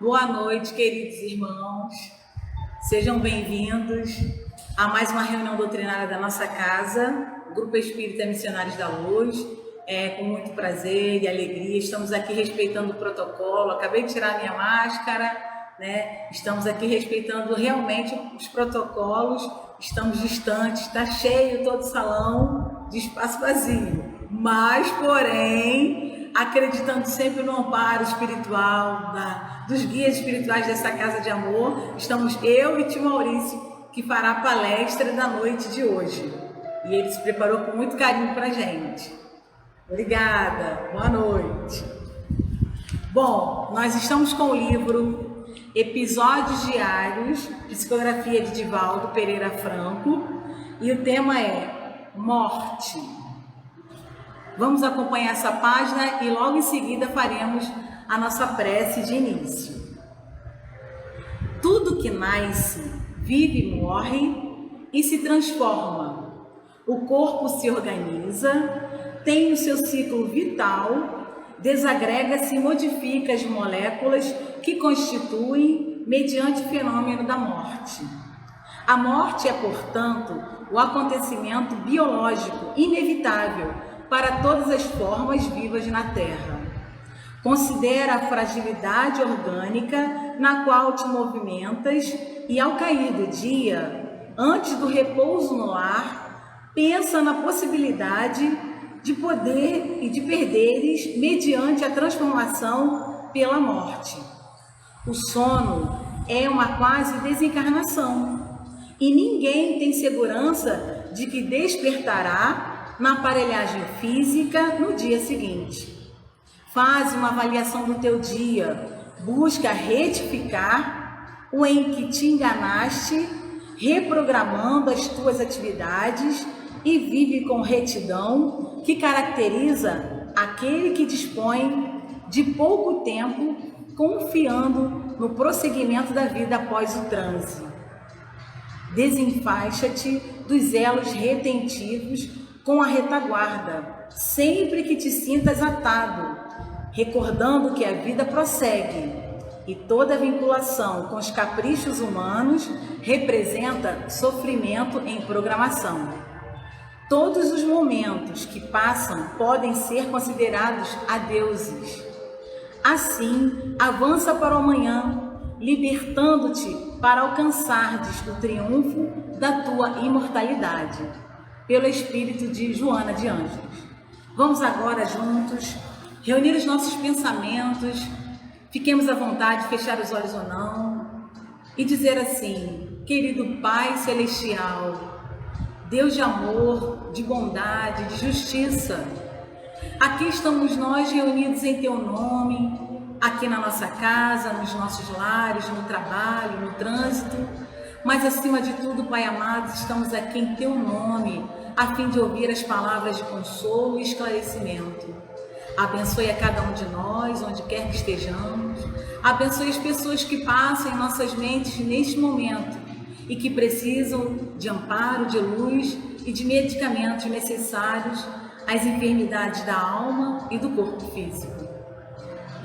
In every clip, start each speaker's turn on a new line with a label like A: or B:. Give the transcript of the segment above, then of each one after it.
A: Boa noite, queridos irmãos. Sejam bem-vindos a mais uma reunião doutrinária da nossa casa, Grupo Espírita Missionários da Luz. Com muito prazer e alegria, estamos aqui respeitando o protocolo. Acabei de tirar minha máscara, né? Estamos aqui respeitando realmente os protocolos. Estamos distantes, está cheio todo o salão de espaço vazio, mas, porém, acreditando sempre no amparo espiritual, dos guias espirituais dessa casa de amor, estamos eu e tio Maurício, que fará a palestra da noite de hoje. E ele se preparou com muito carinho para a gente. Obrigada, boa noite. Bom, nós estamos com o livro Episódios Diários, psicografia de Divaldo Pereira Franco, e o tema é Morte. Vamos acompanhar essa página e logo em seguida faremos a nossa prece de início. Tudo que nasce, vive e morre e se transforma. O corpo se organiza, tem o seu ciclo vital, desagrega-se e modifica as moléculas que constituem mediante o fenômeno da morte. A morte é, portanto, o acontecimento biológico inevitável para todas as formas vivas na Terra. Considera a fragilidade orgânica na qual te movimentas e, ao cair do dia, antes do repouso no lar, pensa na possibilidade de poder e de perderes mediante a transformação pela morte. O sono é uma quase desencarnação e ninguém tem segurança de que despertará na aparelhagem física no dia seguinte. Faz uma avaliação do teu dia, busca retificar o em que te enganaste, reprogramando as tuas atividades e vive com retidão, que caracteriza aquele que dispõe de pouco tempo, confiando no prosseguimento da vida após o transe. Desenfaixa-te dos elos retentivos com a retaguarda, sempre que te sintas atado, recordando que a vida prossegue e toda vinculação com os caprichos humanos representa sofrimento em programação. Todos os momentos que passam podem ser considerados adeuses. Assim, avança para o amanhã, libertando-te para alcançardes o triunfo da tua imortalidade, pelo espírito de Joana de Ângeles. Vamos agora juntos reunir os nossos pensamentos, fiquemos à vontade de fechar os olhos ou não, e dizer assim: querido Pai Celestial, Deus de amor, de bondade, de justiça, aqui estamos nós reunidos em Teu nome, aqui na nossa casa, nos nossos lares, no trabalho, no trânsito, mas acima de tudo, Pai amado, estamos aqui em Teu nome, a fim de ouvir as palavras de consolo e esclarecimento. Abençoe a cada um de nós, onde quer que estejamos, abençoe as pessoas que passam em nossas mentes neste momento, e que precisam de amparo, de luz e de medicamentos necessários às enfermidades da alma e do corpo físico.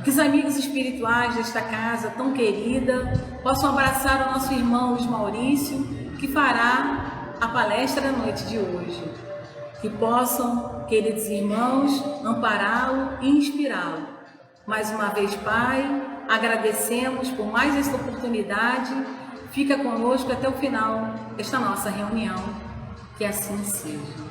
A: Que os amigos espirituais desta casa tão querida possam abraçar o nosso irmão Luiz Maurício, que fará a palestra da noite de hoje. Que possam, queridos irmãos, ampará-lo e inspirá-lo. Mais uma vez, Pai, agradecemos por mais esta oportunidade. Fica conosco até o final desta nossa reunião, que assim seja.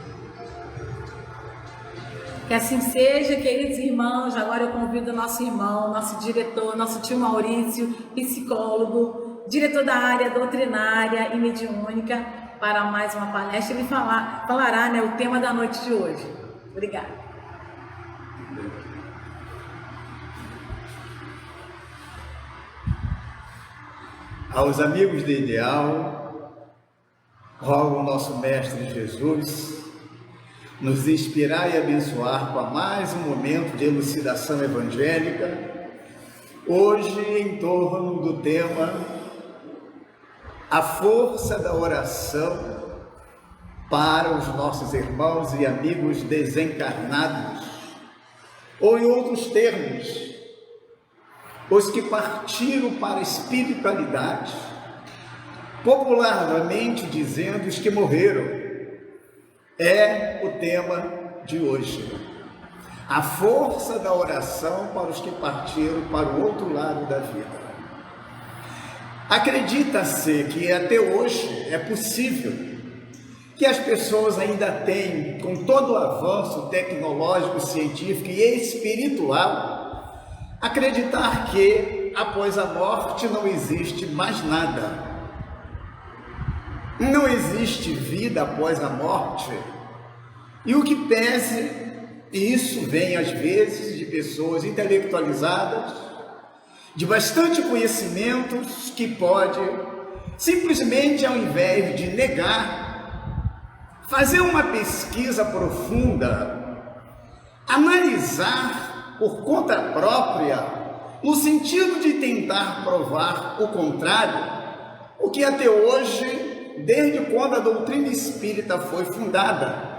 A: Que assim seja, queridos irmãos. Agora eu convido o nosso irmão, nosso diretor, nosso tio Maurício, psicólogo, diretor da área doutrinária e mediúnica, para mais uma palestra. Ele falará, o tema da noite de hoje. Obrigada.
B: Aos amigos de Ideal, rogo o nosso Mestre Jesus nos inspirar e abençoar para mais um momento de elucidação evangélica, hoje em torno do tema a força da oração para os nossos irmãos e amigos desencarnados, ou em outros termos, os que partiram para a espiritualidade, popularmente dizendo os que morreram, é o tema de hoje. A força da oração para os que partiram para o outro lado da vida. Acredita-se que até hoje é possível que as pessoas ainda têm, com todo o avanço tecnológico, científico e espiritual, acreditar que após a morte não existe mais nada. Não existe vida após a morte. E o que pese, e isso vem às vezes de pessoas intelectualizadas, de bastante conhecimentos, que pode simplesmente, ao invés de negar, fazer uma pesquisa profunda, analisar por conta própria, no sentido de tentar provar o contrário, o que até hoje, desde quando a doutrina espírita foi fundada,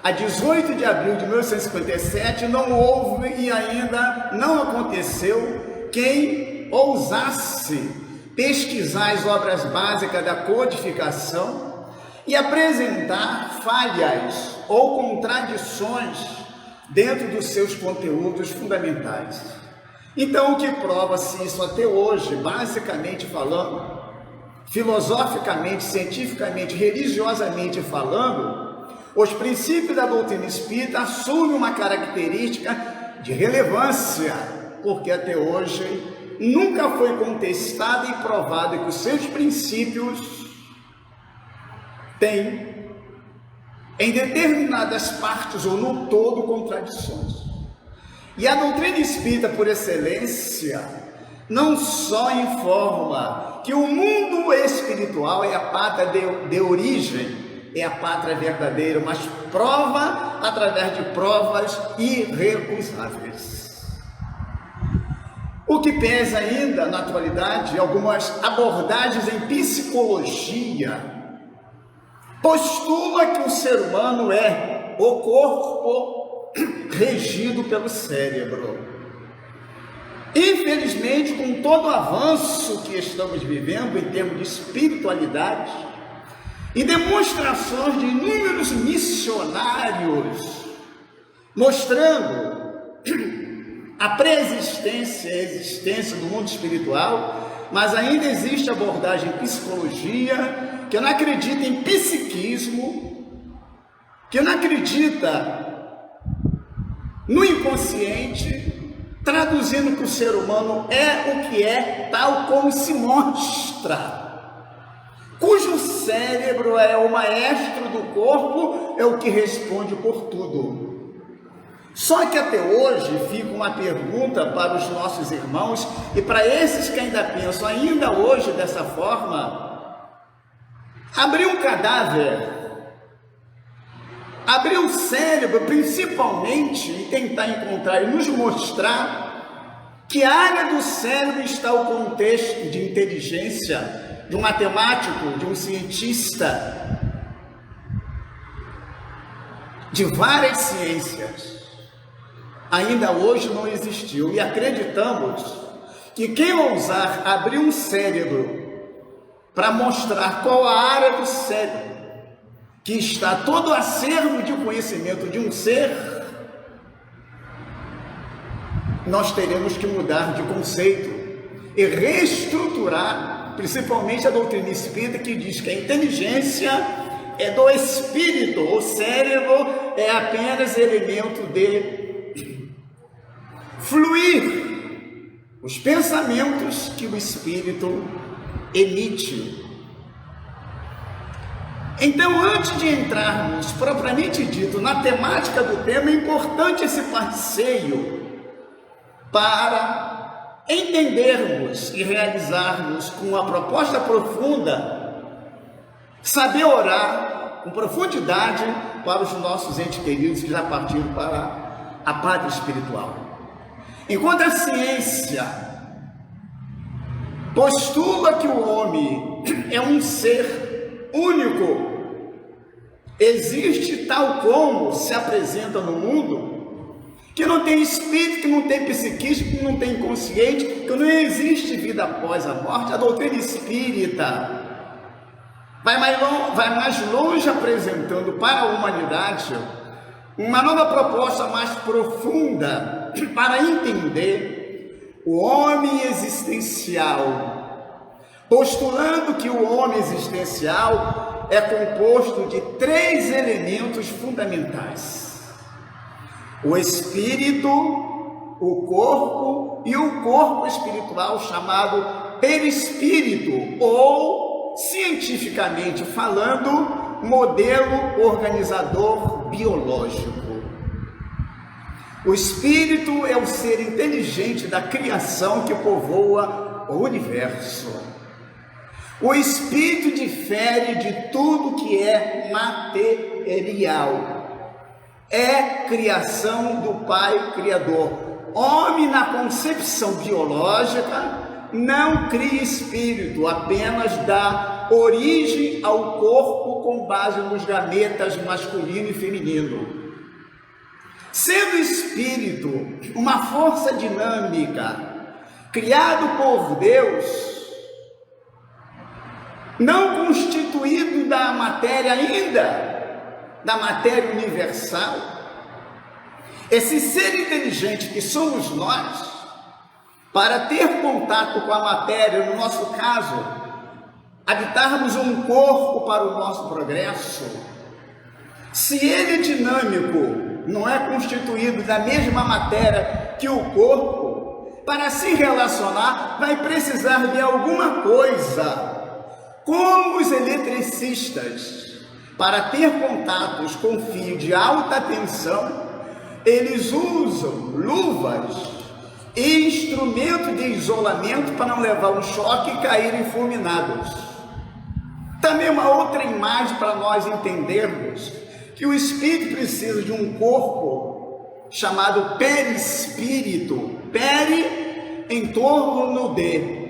B: a 18 de abril de 1857, não houve e ainda não aconteceu quem ousasse pesquisar as obras básicas da codificação e apresentar falhas ou contradições dentro dos seus conteúdos fundamentais. Então, o que prova-se isso até hoje, basicamente falando, filosoficamente, cientificamente, religiosamente falando, os princípios da doutrina espírita assumem uma característica de relevância, porque até hoje nunca foi contestado e provado que os seus princípios têm, em determinadas partes ou no todo, contradições. E a doutrina espírita, por excelência, não só informa que o mundo espiritual é a pátria de origem, é a pátria verdadeira, mas prova através de provas irrecusáveis. O que pesa ainda, na atualidade, algumas abordagens em psicologia postula que o ser humano é o corpo regido pelo cérebro. Infelizmente, com todo o avanço que estamos vivendo em termos de espiritualidade e demonstrações de inúmeros missionários mostrando a pré-existência e a existência do mundo espiritual, mas ainda existe abordagem em psicologia que não acredita em psiquismo, que não acredita no inconsciente, traduzindo que o ser humano é o que é, tal como se mostra, cujo cérebro é o maestro do corpo, é o que responde por tudo. Só que até hoje fica uma pergunta para os nossos irmãos e para esses que ainda pensam ainda hoje dessa forma: abrir um cadáver, abrir o cérebro principalmente, e tentar encontrar e nos mostrar que área do cérebro está o contexto de inteligência de um matemático, de um cientista, de várias ciências. Ainda hoje não existiu, e acreditamos que quem ousar abrir um cérebro para mostrar qual a área do cérebro que está todo o acervo de conhecimento de um ser, nós teremos que mudar de conceito e reestruturar, principalmente a doutrina espírita, que diz que a inteligência é do espírito, o cérebro é apenas elemento de fluir os pensamentos que o espírito emite. Então, antes de entrarmos propriamente dito na temática do tema, é importante esse passeio para entendermos e realizarmos com uma proposta profunda, saber orar com profundidade para os nossos entes queridos que já partiram para a pátria espiritual. Enquanto a ciência postula que o homem é um ser único, existe tal como se apresenta no mundo, que não tem espírito, que não tem psiquismo, que não tem inconsciente, que não existe vida após a morte. A doutrina espírita vai mais longe, apresentando para a humanidade uma nova proposta mais profunda para entender o homem existencial, postulando que o homem existencial é composto de 3 elementos fundamentais: o espírito, o corpo e o corpo espiritual, chamado perispírito, ou, cientificamente falando, modelo organizador biológico. O espírito é o ser inteligente da criação que povoa o universo. O espírito difere de tudo que é material. É criação do Pai Criador. Homem, na concepção biológica, não cria espírito, apenas dá origem ao corpo com base nos gametas masculino e feminino. Sendo espírito uma força dinâmica, criado por Deus, não constituído da matéria ainda, da matéria universal, esse ser inteligente que somos nós, para ter contato com a matéria, no nosso caso, habitarmos um corpo para o nosso progresso, se ele é dinâmico, não é constituído da mesma matéria que o corpo, para se relacionar vai precisar de alguma coisa, como os eletricistas. Para ter contatos com fio de alta tensão, eles usam luvas e instrumentos de isolamento para não levar um choque e caírem fulminados. Também uma outra imagem para nós entendermos que o espírito precisa de um corpo chamado perispírito, peri em torno de.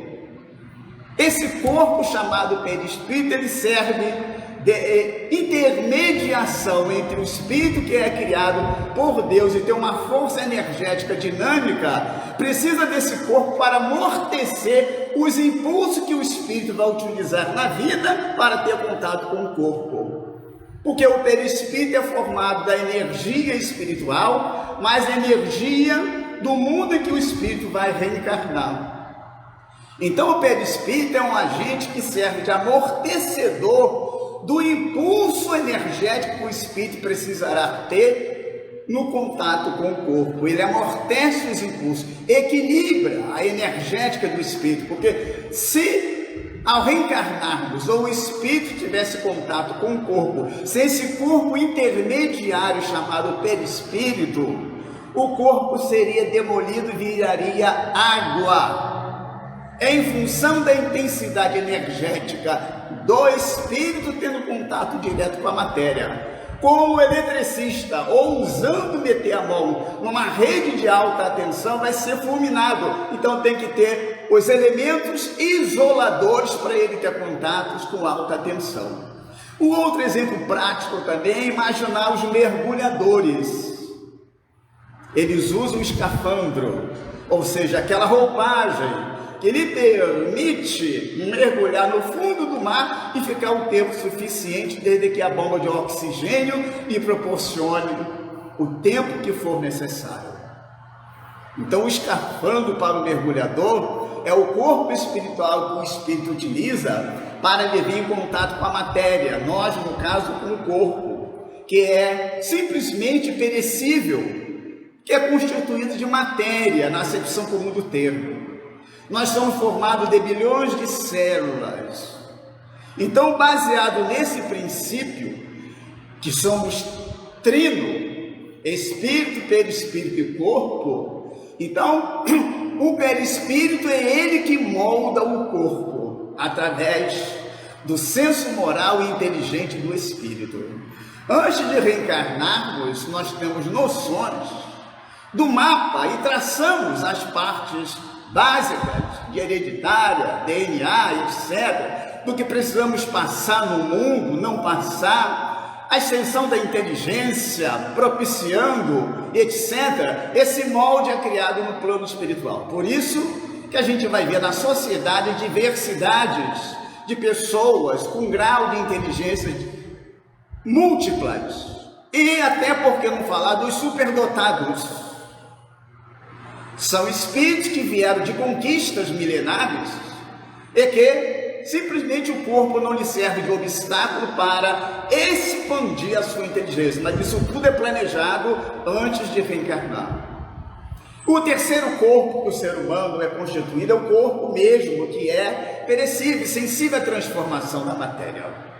B: Esse corpo chamado perispírito, ele serve de intermediação entre o espírito que é criado por Deus e tem uma força energética dinâmica, precisa desse corpo para amortecer os impulsos que o espírito vai utilizar na vida para ter contato com o corpo. Porque o perispírito é formado da energia espiritual, mais a energia do mundo em que o espírito vai reencarnar. Então o perispírito é um agente que serve de amortecedor do impulso energético que o espírito precisará ter no contato com o corpo. Ele amortece os impulsos, equilibra a energética do espírito, porque se ao reencarnarmos ou o espírito tivesse contato com o corpo, sem esse corpo intermediário chamado perispírito, o corpo seria demolido e viraria água. Em função da intensidade energética do espírito tendo contato direto com a matéria. Como o eletricista, ousando meter a mão numa rede de alta tensão, vai ser fulminado. Então tem que ter os elementos isoladores para ele ter contatos com alta tensão. Um outro exemplo prático também é imaginar os mergulhadores. Eles usam o escafandro, ou seja, aquela roupagem que lhe permite mergulhar no fundo do mar e ficar um tempo suficiente desde que a bomba de oxigênio lhe proporcione o tempo que for necessário. Então o escafandro para o mergulhador é o corpo espiritual que o espírito utiliza para viver em contato com a matéria, nós no caso com o corpo, que é simplesmente perecível, que é constituído de matéria, na acepção comum do termo. Nós somos formados de bilhões de células. Então, baseado nesse princípio, que somos trino, espírito, perispírito e corpo, então, o perispírito é ele que molda o corpo, através do senso moral e inteligente do espírito. Antes de reencarnarmos, nós temos noções do mapa e traçamos as partes básicas de hereditária, DNA, etc., do que precisamos passar no mundo, não passar, a extensão da inteligência, propiciando, etc. Esse molde é criado no plano espiritual. Por isso que a gente vai ver na sociedade diversidades de pessoas com grau de inteligência múltiplas. E até por que não falar dos superdotados? São espíritos que vieram de conquistas milenares e que simplesmente o corpo não lhe serve de obstáculo para expandir a sua inteligência, mas isso tudo é planejado antes de reencarnar. O terceiro corpo que o ser humano é constituído é o corpo mesmo, que é perecível, sensível à transformação da matéria.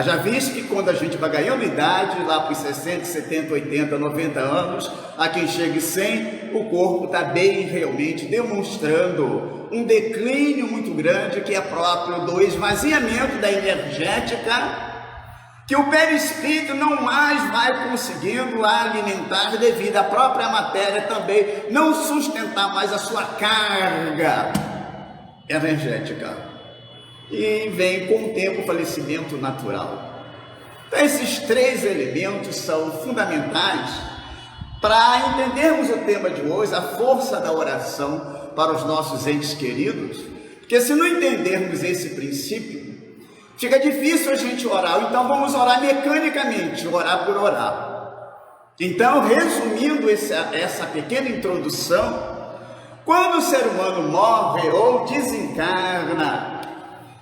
B: Já visto que quando a gente vai ganhando idade, lá para os 60, 70, 80, 90 anos, a quem chega em 100, o corpo está bem realmente demonstrando um declínio muito grande, que é próprio do esvaziamento da energética, que o perispírito não mais vai conseguindo alimentar devido à própria matéria também não sustentar mais a sua carga energética. E vem com o tempo o falecimento natural. Então esses três elementos são fundamentais para entendermos o tema de hoje, a força da oração para os nossos entes queridos, porque se não entendermos esse princípio, fica difícil a gente orar. Então vamos orar mecanicamente, orar por orar. Então, resumindo essa pequena introdução, quando o ser humano morre ou desencarna,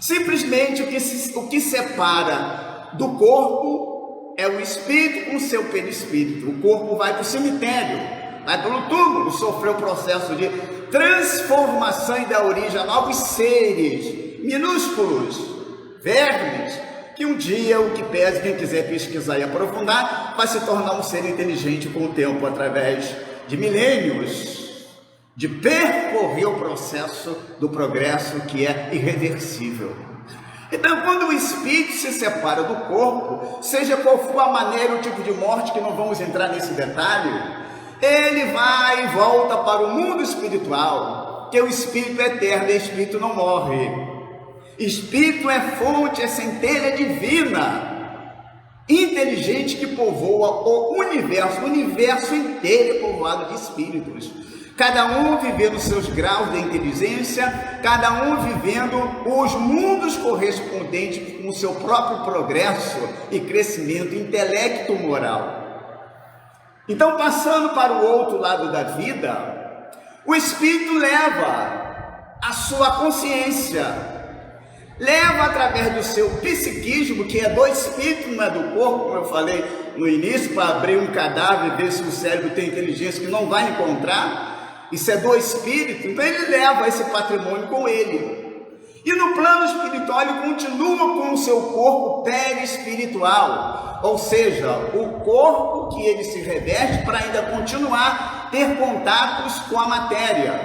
B: simplesmente o que separa do corpo é o espírito com o seu perispírito. O corpo vai para o cemitério, vai para o túmulo, sofreu o processo de transformação e dá origem a novos seres minúsculos, vermes, que um dia, o que pese, quem quiser pesquisar e aprofundar, vai se tornar um ser inteligente com o tempo, através de milênios, de percorrer o processo do progresso que é irreversível. Então, quando o espírito se separa do corpo, seja qual for a maneira, o tipo de morte, que não vamos entrar nesse detalhe, ele vai e volta para o mundo espiritual, que o espírito é eterno e o espírito não morre. Espírito é fonte, é centelha divina, inteligente, que povoa o universo inteiro é povoado de espíritos. Cada um vivendo seus graus de inteligência, cada um vivendo os mundos correspondentes com o seu próprio progresso e crescimento intelecto-moral. Então, passando para o outro lado da vida, o espírito leva a sua consciência, leva através do seu psiquismo, que é do espírito, não é do corpo, como eu falei no início, para abrir um cadáver e ver se o cérebro tem inteligência, que não vai encontrar. Isso é do espírito, então ele leva esse patrimônio com ele. E no plano espiritual ele continua com o seu corpo perispiritual, ou seja, o corpo que ele se reveste para ainda continuar a ter contatos com a matéria.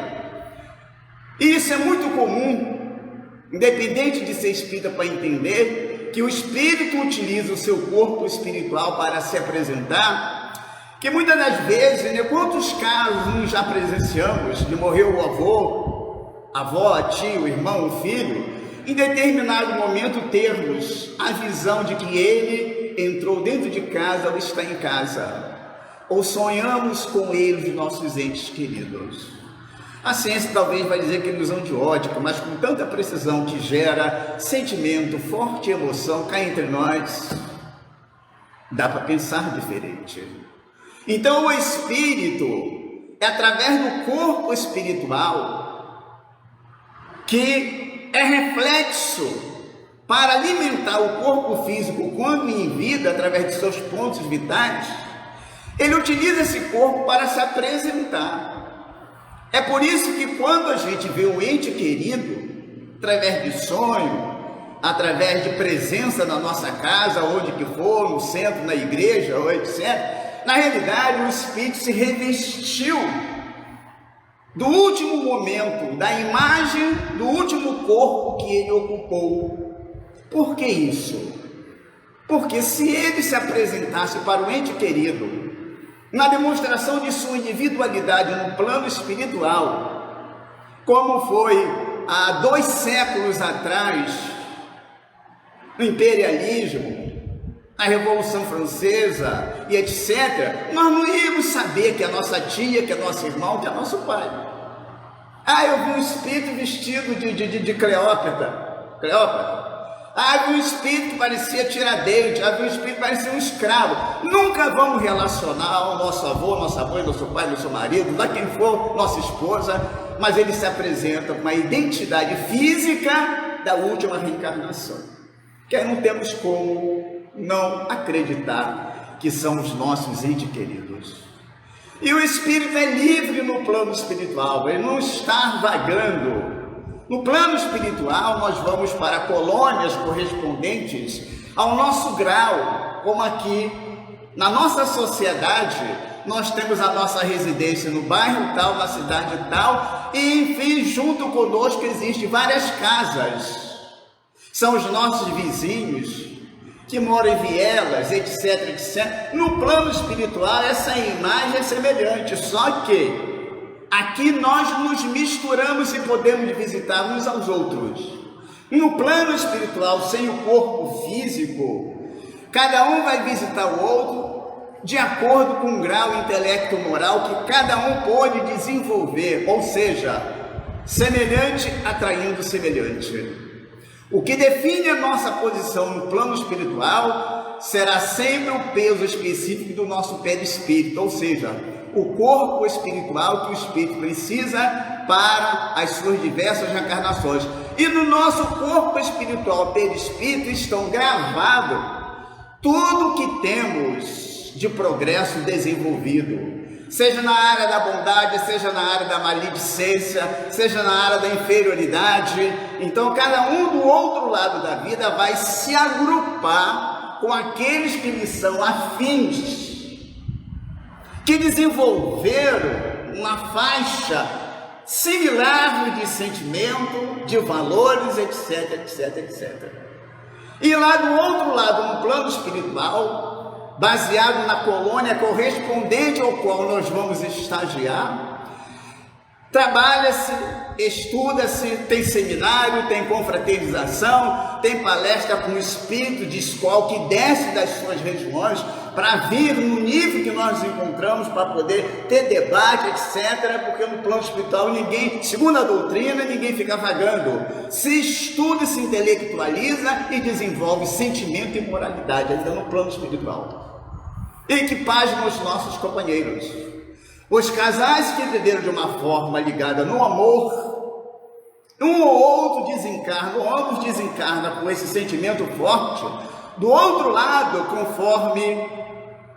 B: E isso é muito comum, independente de ser espírita, para entender que o espírito utiliza o seu corpo espiritual para se apresentar. Que muitas das vezes, né, quantos casos nós já presenciamos de morrer o avô, a avó, a tia, o irmão, o filho, em determinado momento termos a visão de que ele entrou dentro de casa ou está em casa, ou sonhamos com ele, os nossos entes queridos. A ciência talvez vai dizer que é ilusão de ótica, mas com tanta precisão que gera sentimento, forte emoção cá entre nós, dá para pensar diferente. Então o espírito é através do corpo espiritual que é reflexo para alimentar o corpo físico quando em vida, através de seus pontos vitais. Ele utiliza esse corpo para se apresentar. É por isso que quando a gente vê um ente querido, através de sonho, através de presença na nossa casa, onde que for, no centro, na igreja, ou etc., na realidade, o espírito se revestiu do último momento, da imagem do último corpo que ele ocupou. Por que isso? Porque se ele se apresentasse para o ente querido, na demonstração de sua individualidade no plano espiritual, como foi há 2 séculos atrás, no imperialismo, a Revolução Francesa e etc., nós não íamos saber que é nossa tia, que é nosso irmão, que é nosso pai. Ah, eu vi um espírito vestido de Cleópatra. Ah, eu vi um espírito que parecia Tiradentes. Ah, eu vi um espírito que parecia um escravo. Nunca vamos relacionar o nosso avô, nossa mãe, nosso pai, nosso marido, lá quem for, nossa esposa, mas ele se apresenta com uma identidade física da última reencarnação. Que aí não temos como não acreditar que são os nossos entes queridos. E o espírito é livre no plano espiritual, ele não está vagando. No plano espiritual, nós vamos para colônias correspondentes ao nosso grau, como aqui na nossa sociedade, nós temos a nossa residência no bairro tal, na cidade tal, e enfim, junto conosco existem várias casas. São os nossos vizinhos que moram em vielas, etc, etc. No plano espiritual, essa imagem é semelhante, só que aqui nós nos misturamos e podemos visitar uns aos outros. No plano espiritual, sem o corpo físico, cada um vai visitar o outro de acordo com o grau intelecto-moral que cada um pode desenvolver, ou seja, semelhante atraindo semelhante. O que define a nossa posição no plano espiritual será sempre o peso específico do nosso perispírito, ou seja, o corpo espiritual que o espírito precisa para as suas diversas reencarnações. E no nosso corpo espiritual, perispírito, estão gravados tudo que temos de progresso desenvolvido, seja na área da bondade, seja na área da maledicência, seja na área da inferioridade. Então cada um do outro lado da vida vai se agrupar com aqueles que lhe são afins, que desenvolveram uma faixa similar de sentimento, de valores, etc, etc, etc. E lá do outro lado, no plano espiritual, baseado na colônia correspondente ao qual nós vamos estagiar, trabalha-se, estuda-se, tem seminário, tem confraternização, tem palestra com o espírito de escola que desce das suas regiões para vir no nível que nós nos encontramos, para poder ter debate, etc., porque no plano espiritual ninguém, segundo a doutrina, ninguém fica vagando. Se estuda, se intelectualiza e desenvolve sentimento e moralidade ainda no plano espiritual. Equipagem os nossos companheiros. Os casais que viveram de uma forma ligada no amor, um ou outro desencarna, ou ambos desencarnam com esse sentimento forte. Do outro lado, conforme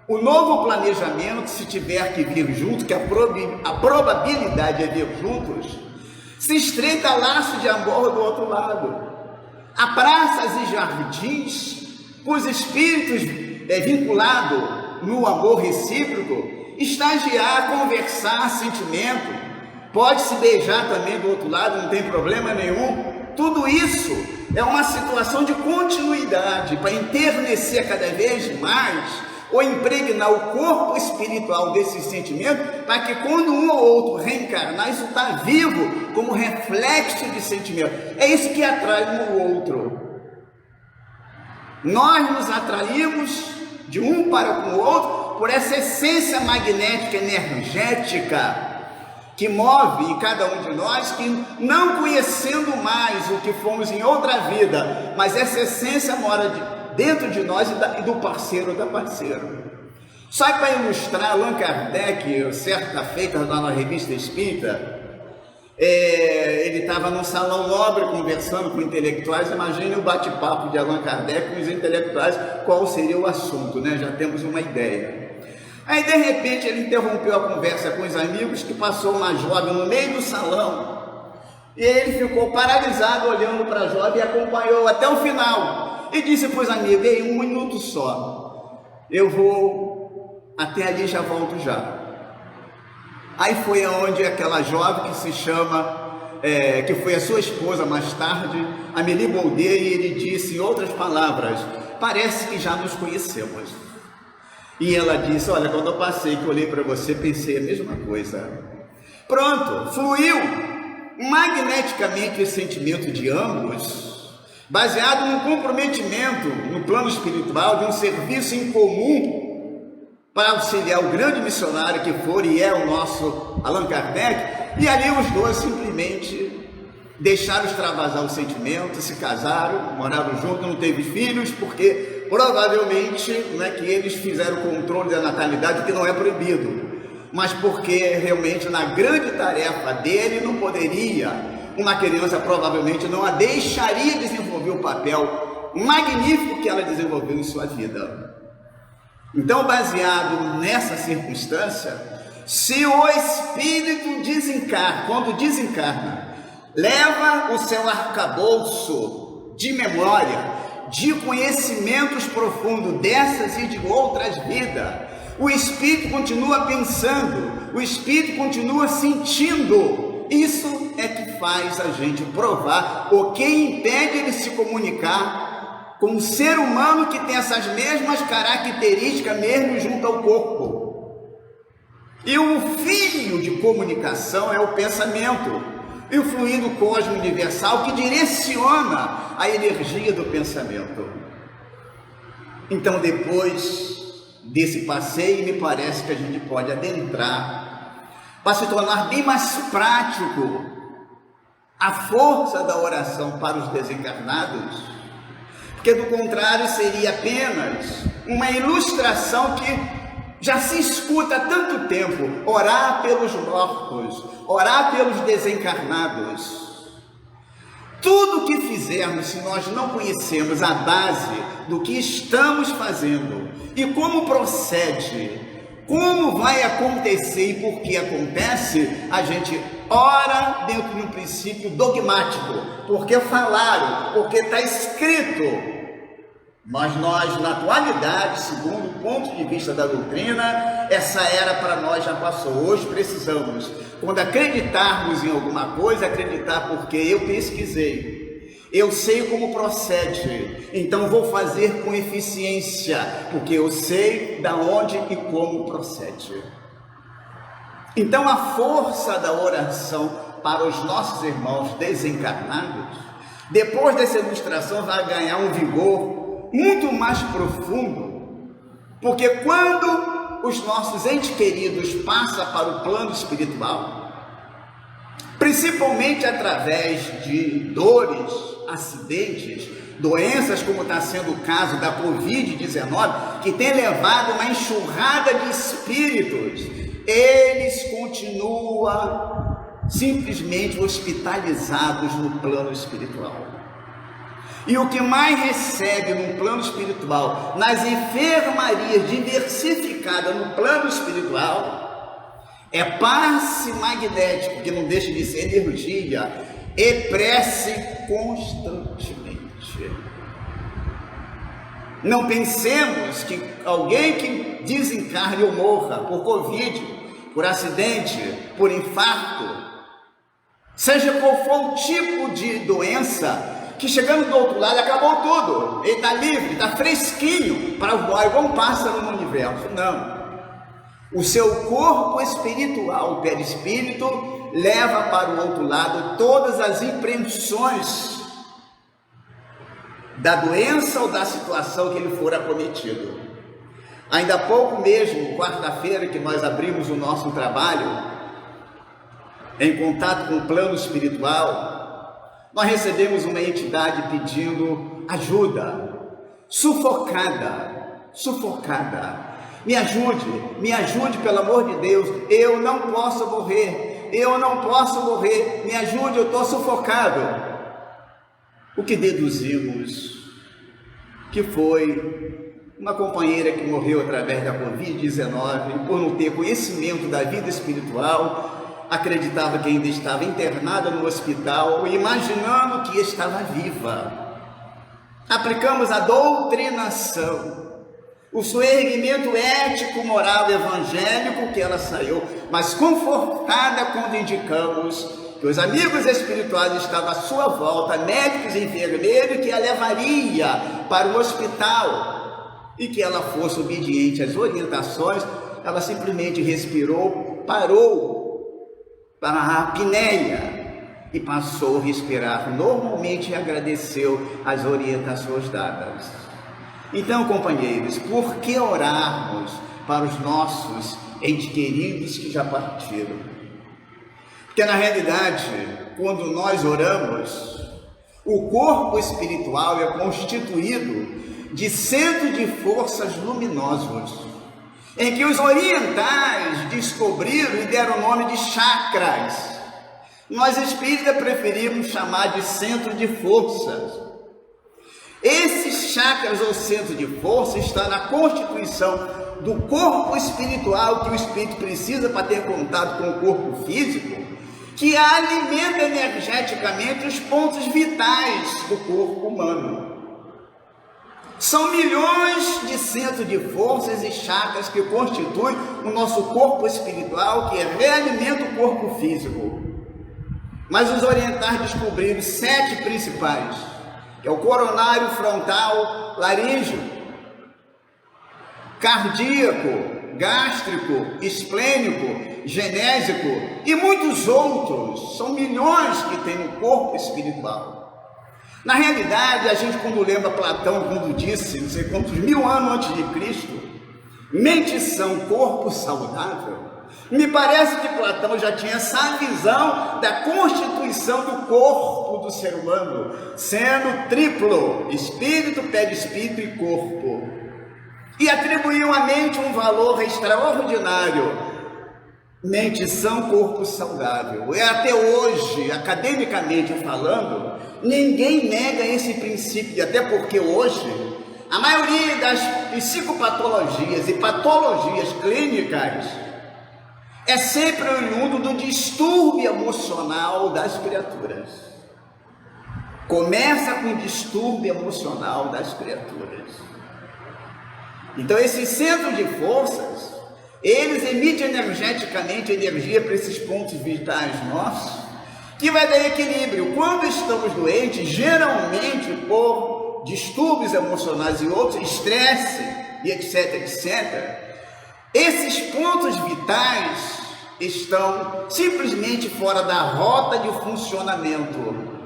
B: o novo planejamento, se tiver que vir junto, que a probabilidade é vir juntos, se estreita laço de amor do outro lado. Há praças e jardins, os espíritos vinculados no amor recíproco, estagiar, conversar, sentimento, pode se beijar também do outro lado, não tem problema nenhum. Tudo isso é uma situação de continuidade para enternecer cada vez mais ou impregnar o corpo espiritual desse sentimento, para que quando um ou outro reencarnar, isso está vivo como reflexo de sentimento. É isso que atrai um ou outro. Nós nos atraímos de um para com o outro por essa essência magnética energética que move em cada um de nós, que não conhecendo mais o que fomos em outra vida, mas essa essência mora dentro de nós e do parceiro ou da parceira. Só para ilustrar, Allan Kardec, certa feita lá na Revista Espírita, ele estava num salão nobre conversando com intelectuais. Imagine o bate-papo de Allan Kardec com os intelectuais, qual seria o assunto, né? Já temos uma ideia. Aí de repente ele interrompeu a conversa com os amigos, que passou uma jovem no meio do salão, e ele ficou paralisado olhando para a jovem e acompanhou até o final, e disse para os amigos: ei, 1 minuto só, eu vou até ali e já volto já. Aí foi aonde aquela jovem que se chama, que foi a sua esposa mais tarde, Amélie Baudet, e ele disse em outras palavras: parece que já nos conhecemos. E ela disse: olha, quando eu passei, que eu olhei para você, pensei a mesma coisa. Pronto, fluiu magneticamente o sentimento de ambos, baseado no comprometimento no plano espiritual de um serviço em comum para auxiliar o grande missionário que for e é o nosso Allan Kardec, e ali os dois simplesmente deixaram extravasar o sentimento, se casaram, moraram juntos, não teve filhos, porque provavelmente não é que eles fizeram o controle da natalidade, que não é proibido, mas porque realmente na grande tarefa dele não poderia, uma criança provavelmente não a deixaria desenvolver o papel magnífico que ela desenvolveu em sua vida. Então, baseado nessa circunstância, se o espírito desencarna, quando desencarna, leva o seu arcabouço de memória, de conhecimentos profundos dessas e de outras vidas, o espírito continua pensando, o espírito continua sentindo. Isso é que faz a gente provar o que impede ele se comunicar com um ser humano que tem essas mesmas características mesmo junto ao corpo. E o fio de comunicação é o pensamento e o fluido cósmico universal que direciona a energia do pensamento. Então, depois desse passeio, me parece que a gente pode adentrar para se tornar bem mais prático a força da oração para os desencarnados, porque do contrário seria apenas uma ilustração que já se escuta há tanto tempo: orar pelos mortos, orar pelos desencarnados. Tudo que fizermos, se nós não conhecemos a base do que estamos fazendo e como procede, como vai acontecer e por que acontece, a gente ora dentro de um princípio dogmático, porque falaram, porque está escrito. Mas nós, na atualidade, segundo o ponto de vista da doutrina, essa era para nós já passou. Hoje precisamos, quando acreditarmos em alguma coisa, acreditar porque eu pesquisei, eu sei como procede, então vou fazer com eficiência, porque eu sei da onde e como procede. Então a força da oração para os nossos irmãos desencarnados, depois dessa ilustração, vai ganhar um vigor muito mais profundo, porque quando os nossos entes queridos passam para o plano espiritual, principalmente através de dores, acidentes, doenças, como está sendo o caso da Covid-19, que tem levado uma enxurrada de espíritos, eles continuam simplesmente hospitalizados no plano espiritual. E o que mais recebe no plano espiritual, nas enfermarias diversificadas no plano espiritual, é passe magnético, que não deixa de ser energia, e prece constantemente. Não pensemos que alguém que desencarne ou morra por Covid, por acidente, por infarto, seja qual for o tipo de doença, que chegando do outro lado acabou tudo, ele está livre, está fresquinho para voar igual um pássaro no universo. Não. O seu corpo espiritual, o perispírito, leva para o outro lado todas as impressões da doença ou da situação que ele for acometido. Ainda há pouco mesmo, quarta-feira, que nós abrimos o nosso trabalho em contato com o plano espiritual, nós recebemos uma entidade pedindo ajuda, sufocada. Me ajude pelo amor de Deus, eu não posso morrer, me ajude, eu estou sufocado. O que deduzimos? Que foi uma companheira que morreu através da Covid-19, por não ter conhecimento da vida espiritual, acreditava que ainda estava internada no hospital, imaginando que estava viva. Aplicamos a doutrinação, o seu erguimento ético, moral, evangélico que ela saiu, mas confortada quando indicamos que os amigos espirituais estavam à sua volta, médicos e enfermeiros, que a levaria para o hospital e que ela fosse obediente às orientações. Ela simplesmente respirou, parou para a apneia e passou a respirar normalmente e agradeceu as orientações dadas. Então, companheiros, por que orarmos para os nossos entes queridos que já partiram? Porque na realidade, quando nós oramos, o corpo espiritual é constituído de centros de forças luminosos, em que os orientais descobriram e deram o nome de chakras. Nós espíritas preferimos chamar de centro de forças. Esses chakras ou centro de força está na constituição do corpo espiritual que o espírito precisa para ter contato com o corpo físico, que alimenta energeticamente os pontos vitais do corpo humano. São milhões de centros de forças e chakras que constituem o nosso corpo espiritual, que realimenta o corpo físico. Mas os orientais descobriram 7 principais, que é o coronário, frontal, laríngeo, cardíaco, gástrico, esplênico, genésico e muitos outros. São milhões que tem no corpo espiritual. Na realidade, a gente quando lembra Platão, quando disse, não sei quantos 1000 anos antes de Cristo, mente sã, corpo saudável, me parece que Platão já tinha essa visão da constituição do corpo do ser humano, sendo triplo, espírito, perispírito e corpo. E atribuíam à mente um valor extraordinário. Mente sã, corpo saudável. E até hoje, academicamente falando, ninguém nega esse princípio, até porque hoje a maioria das psicopatologias e patologias clínicas é sempre oriundo do distúrbio emocional das criaturas. Começa com o distúrbio emocional das criaturas. Então esses centros de forças, eles emitem energeticamente energia para esses pontos vitais nossos, que vai dar equilíbrio. Quando estamos doentes, geralmente por distúrbios emocionais e outros, estresse e etc, etc, esses pontos vitais estão simplesmente fora da rota de funcionamento.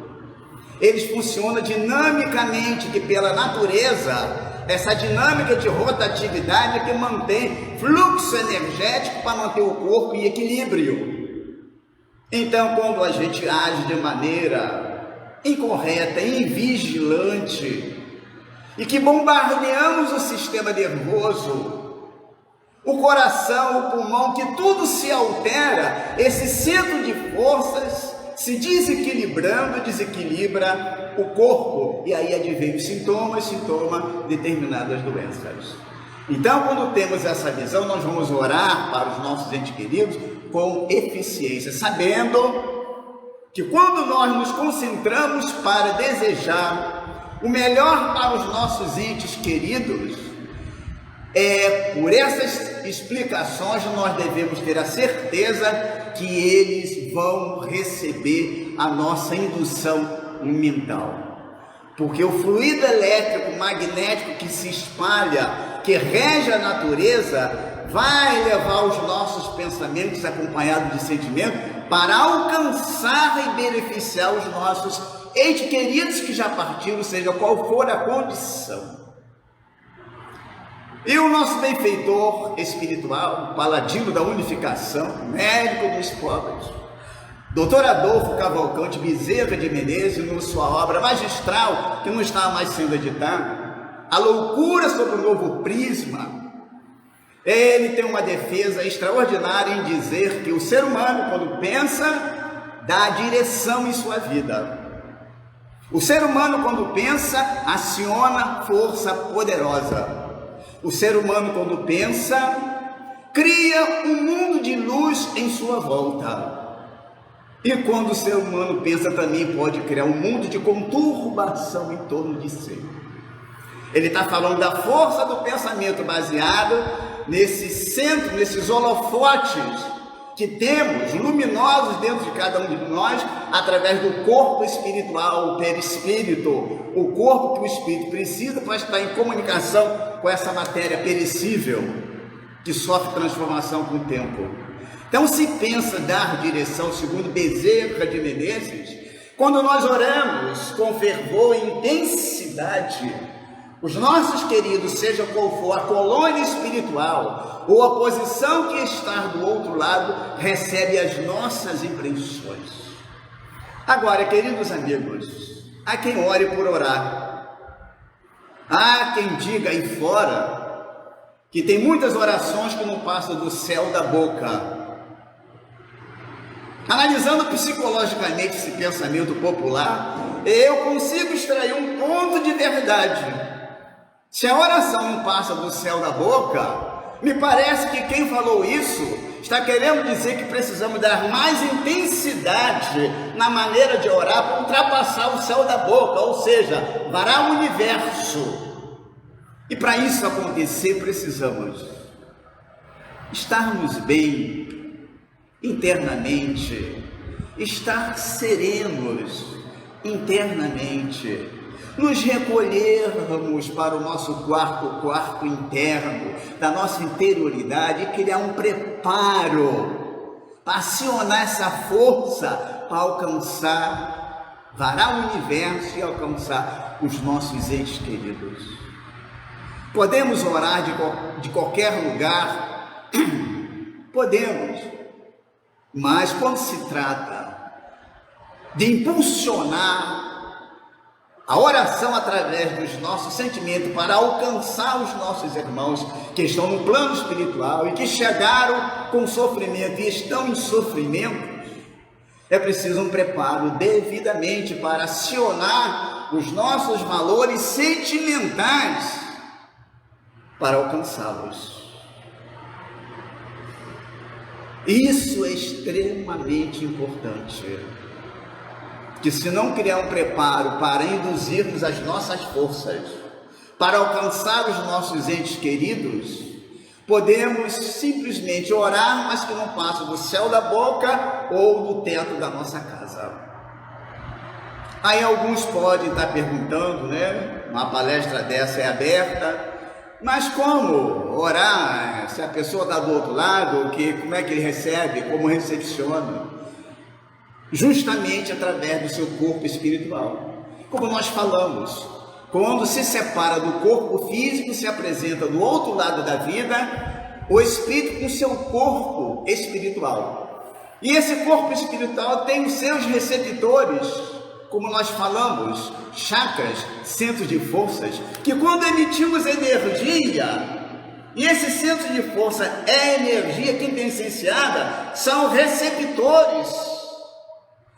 B: Eles funcionam dinamicamente, que pela natureza, essa dinâmica de rotatividade é que mantém fluxo energético para manter o corpo em equilíbrio. Então, quando a gente age de maneira incorreta, invigilante, e que bombardeamos o sistema nervoso, o coração, o pulmão, que tudo se altera, esse centro de forças se desequilibrando, desequilibra o corpo, e aí advém os sintomas determinadas doenças. Então, quando temos essa visão, nós vamos orar para os nossos entes queridos com eficiência, sabendo que quando nós nos concentramos para desejar o melhor para os nossos entes queridos, por essas explicações nós devemos ter a certeza que eles vão receber a nossa indução mental. Porque o fluido elétrico magnético que se espalha, que rege a natureza, vai levar os nossos pensamentos acompanhados de sentimento para alcançar e beneficiar os nossos entes queridos que já partiram, seja qual for a condição. E o nosso benfeitor espiritual, o paladino da unificação, médico dos pobres, Dr. Adolfo Cavalcante Bezerra de Menezes, na sua obra magistral, que não está mais sendo editada, A Loucura sobre o Novo Prisma, ele tem uma defesa extraordinária em dizer que o ser humano, quando pensa, dá direção em sua vida. O ser humano, quando pensa, aciona força poderosa. O ser humano, quando pensa, cria um mundo de luz em sua volta. E quando o ser humano pensa, também pode criar um mundo de conturbação em torno de si. Ele está falando da força do pensamento baseado nesse centro, nesses holofotes que temos, luminosos dentro de cada um de nós, através do corpo espiritual, o perispírito, o corpo que o espírito precisa para estar em comunicação com essa matéria perecível. que sofre transformação com o tempo. Então se pensa dar direção, segundo Bezerra de Menezes, quando nós oramos com fervor e intensidade, os nossos queridos, seja qual for a colônia espiritual ou a posição que está do outro lado, recebe as nossas impressões. Agora, queridos amigos, há quem ore por orar, há quem diga aí fora que tem muitas orações que não passam do céu da boca. Analisando psicologicamente esse pensamento popular, eu consigo extrair um ponto de verdade. Se a oração não passa do céu da boca, me parece que quem falou isso está querendo dizer que precisamos dar mais intensidade na maneira de orar para ultrapassar o céu da boca, ou seja, varar o universo. E para isso acontecer, precisamos estarmos bem internamente, estar serenos internamente, nos recolhermos para o nosso quarto interno, da nossa interioridade, e criar um preparo para acionar essa força para alcançar, varar o universo e alcançar os nossos entes queridos. Podemos orar de qualquer lugar? Podemos, mas quando se trata de impulsionar a oração através dos nossos sentimentos para alcançar os nossos irmãos que estão no plano espiritual e que chegaram com sofrimento e estão em sofrimento, é preciso um preparo devidamente para acionar os nossos valores sentimentais para alcançá-los. Isso é extremamente importante, que se não criar um preparo para induzirmos as nossas forças, para alcançar os nossos entes queridos, podemos simplesmente orar, mas que não passa do céu da boca ou do teto da nossa casa. Aí alguns podem estar perguntando, né? Uma palestra dessa é aberta, mas como orar se a pessoa está do outro lado? Como é que ele recebe? Como recepciona? Justamente através do seu corpo espiritual. Como nós falamos, quando se separa do corpo físico, se apresenta do outro lado da vida, o espírito com seu corpo espiritual. E esse corpo espiritual tem os seus receptores, como nós falamos, chakras, centros de forças, que quando emitimos energia, e esse centro de força é energia quintessenciada, são receptores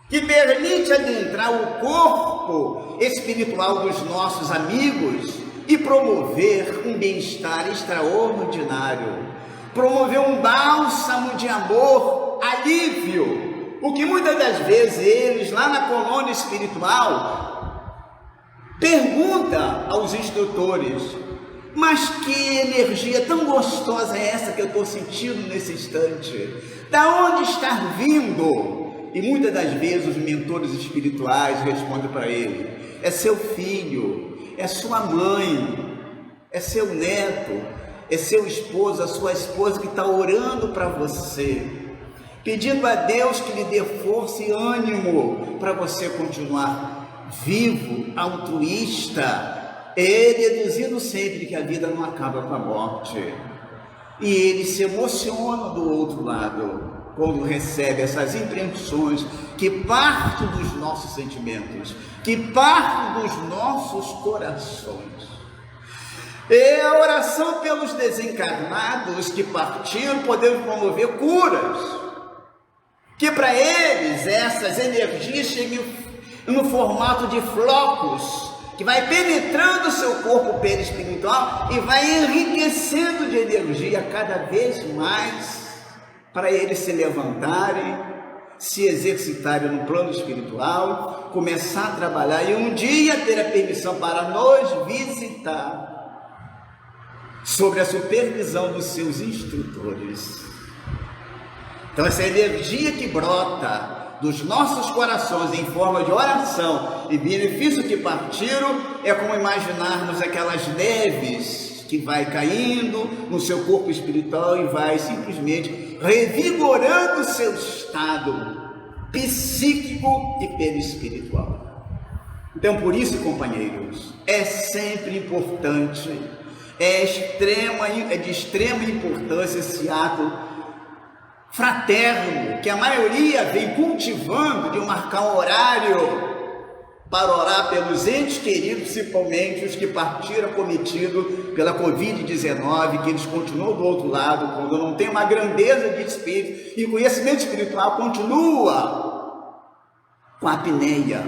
B: que permite adentrar o corpo espiritual dos nossos amigos e promover um bem-estar extraordinário, promover um bálsamo de amor, alívio, o que muitas das vezes eles lá na colônia espiritual perguntam aos instrutores: mas que energia tão gostosa é essa que eu estou sentindo nesse instante? Da onde está vindo? E muitas das vezes os mentores espirituais respondem para ele: é seu filho, é sua mãe, é seu neto, é seu esposo, a sua esposa que está orando para você, pedindo a Deus que lhe dê força e ânimo para você continuar vivo, altruísta, e deduzindo sempre que a vida não acaba com a morte. E ele se emociona do outro lado quando recebe essas impressões que partem dos nossos sentimentos, que partem dos nossos corações. E a oração pelos desencarnados que partiram, podemos promover curas, que para eles essas energias cheguem no formato de flocos, que vai penetrando o seu corpo perispiritual e vai enriquecendo de energia cada vez mais, para eles se levantarem, se exercitarem no plano espiritual, começar a trabalhar e um dia ter a permissão para nos visitar, sobre a supervisão dos seus instrutores. Então essa energia que brota dos nossos corações em forma de oração e benefício que partiram, é como imaginarmos aquelas neves que vai caindo no seu corpo espiritual e vai simplesmente revigorando o seu estado psíquico e perispiritual. Então, por isso, companheiros, é sempre importante, é de extrema importância esse ato fraterno que a maioria vem cultivando, de marcar um horário para orar pelos entes queridos, principalmente os que partiram acometidos pela Covid-19, que eles continuam do outro lado, quando não tem uma grandeza de espírito e conhecimento espiritual, continua com a apneia,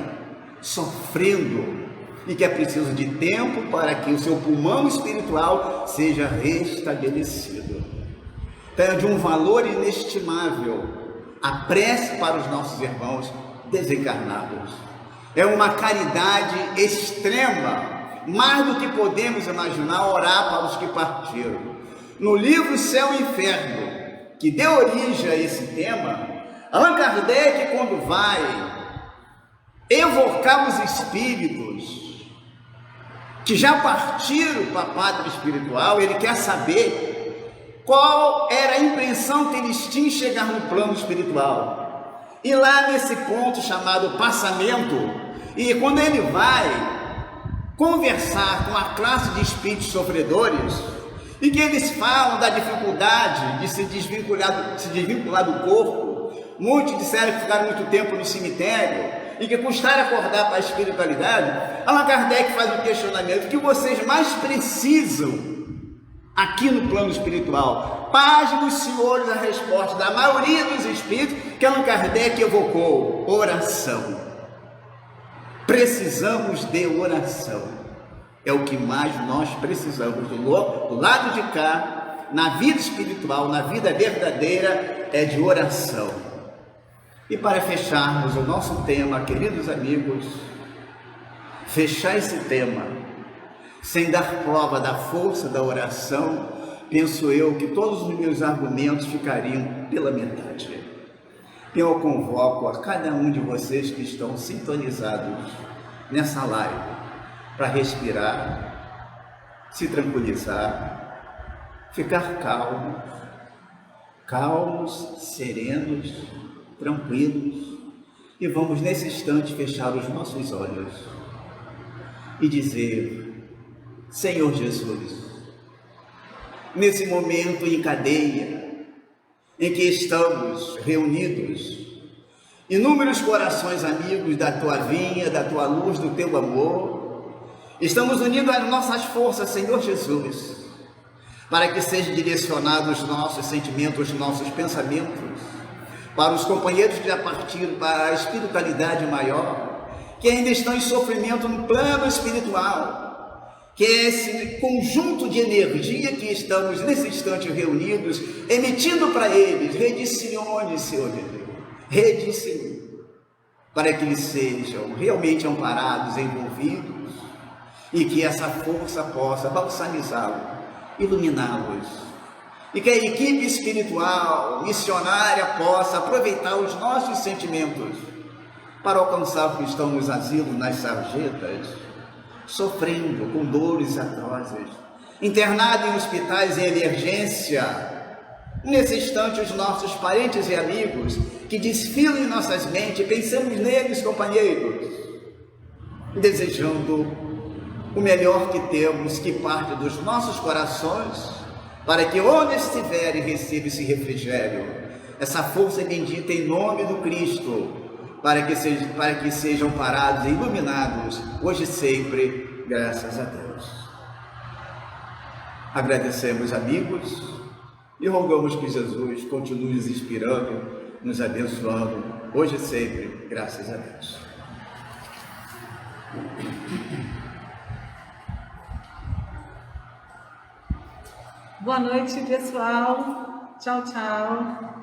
B: sofrendo, e que é preciso de tempo para que o seu pulmão espiritual seja restabelecido. Então é de um valor inestimável a prece para os nossos irmãos desencarnados. É uma caridade extrema, mais do que podemos imaginar, orar para os que partiram. No livro Céu e Inferno, que deu origem a esse tema, Allan Kardec, quando vai evocar os espíritos que já partiram para a pátria espiritual, ele quer saber qual era a impressão que eles tinham em chegar no plano espiritual. E lá nesse ponto chamado passamento, e quando ele vai conversar com a classe de espíritos sofredores, e que eles falam da dificuldade de se desvincular do corpo, muitos disseram que ficaram muito tempo no cemitério, e que custaram acordar para a espiritualidade, Allan Kardec faz um questionamento: o que vocês mais precisam aqui no plano espiritual? Pasmem os senhores, a resposta da maioria dos espíritos que Allan Kardec evocou: oração. Precisamos de oração. É o que mais nós precisamos do lado de cá, na vida espiritual, na vida verdadeira, é de oração. E para fecharmos o nosso tema, queridos amigos, fechar esse tema sem dar prova da força da oração, penso eu que todos os meus argumentos ficariam pela metade. Eu convoco a cada um de vocês que estão sintonizados nessa live para respirar, se tranquilizar, ficar calmos, serenos, tranquilos, e vamos nesse instante fechar os nossos olhos e dizer: Senhor Jesus, nesse momento em cadeia em que estamos reunidos, inúmeros corações amigos da tua vinha, da tua luz, do teu amor, estamos unindo as nossas forças, Senhor Jesus, para que sejam direcionados os nossos sentimentos, os nossos pensamentos, para os companheiros que já partiram para a espiritualidade maior, que ainda estão em sofrimento no plano espiritual, que esse conjunto de energia que estamos nesse instante reunidos, emitindo para eles, redicione, Senhor de Deus, redicione, para que eles sejam realmente amparados, envolvidos, e que essa força possa balsamizá-los, iluminá-los, e que a equipe espiritual, missionária, possa aproveitar os nossos sentimentos para alcançar os que estão nos asilos, nas sarjetas, sofrendo com dores atrozes, internados em hospitais em emergência. Nesse instante, os nossos parentes e amigos que desfilam em nossas mentes, pensamos neles, companheiros, desejando o melhor que temos, que parte dos nossos corações, para que onde estiverem receba esse refrigério, essa força bendita em nome do Cristo, para que sejam parados e iluminados, hoje e sempre, graças a Deus. Agradecemos, amigos, e rogamos que Jesus continue nos inspirando, nos abençoando, hoje e sempre, graças a Deus.
A: Boa noite, pessoal. Tchau, tchau.